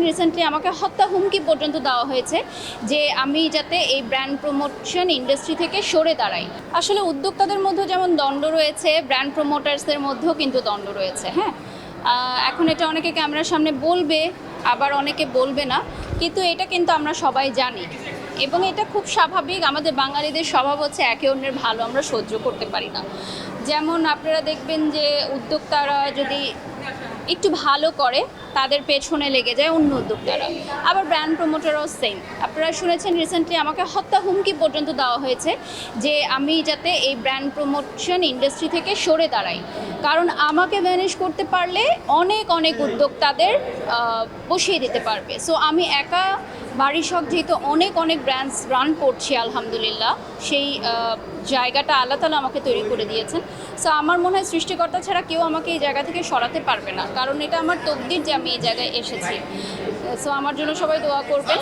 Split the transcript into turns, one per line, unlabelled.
Recently আমাকে হত্যা হুমকি পর্যন্ত দেওয়া হয়েছে যে আমি যাতে এই ব্র্যান্ড প্রমোশন ইন্ডাস্ট্রি থেকে সরে দাঁড়াই। আসলে উদ্যোক্তাদের মধ্যে যেমন দণ্ড রয়েছে, ব্র্যান্ড প্রমোটার্সদের মধ্যেও কিন্তু দণ্ড রয়েছে। হ্যাঁ, এখন এটা অনেকে ক্যামেরার সামনে বলবে, আবার অনেকে বলবে না, কিন্তু এটা কিন্তু আমরা সবাই জানি এবং এটা খুব স্বাভাবিক। আমাদের বাঙালিদের স্বভাব হচ্ছে একে অন্যের ভালো আমরা সহ্য করতে পারি না। যেমন আপনারা দেখবেন যে উদ্যোক্তারা যদি একটু ভালো করে তাদের পেছনে লেগে যায় অন্য উদ্যোক্তারা, আবার ব্র্যান্ড প্রমোটারও সেম। আপনারা শুনেছেন রিসেন্টলি আমাকে হত্যা হুমকি পর্যন্ত দেওয়া হয়েছে যে আমি যাতে এই ব্র্যান্ড প্রমোশন ইন্ডাস্ট্রি থেকে সরে দাঁড়াই, কারণ আমাকে ম্যানেজ করতে পারলে অনেক অনেক উদ্যোক্তাদের বসিয়ে দিতে পারবে। সো আমি একা বাড়ি শখ যেহেতু অনেক অনেক ব্র্যান্ডস রান করছি আলহামদুলিল্লাহ, সেই জায়গাটা আল্লাহ তাআলা আমাকে তৈরি করে দিয়েছেন। সো আমার মনে হয় সৃষ্টিকর্তা ছাড়া কেউ আমাকে এই জায়গা থেকে সরাতে পারবে না, কারণ এটা আমার তকদির যে আমি এই জায়গায় এসেছি। সো আমার জন্য সবাই দোয়া করবেন।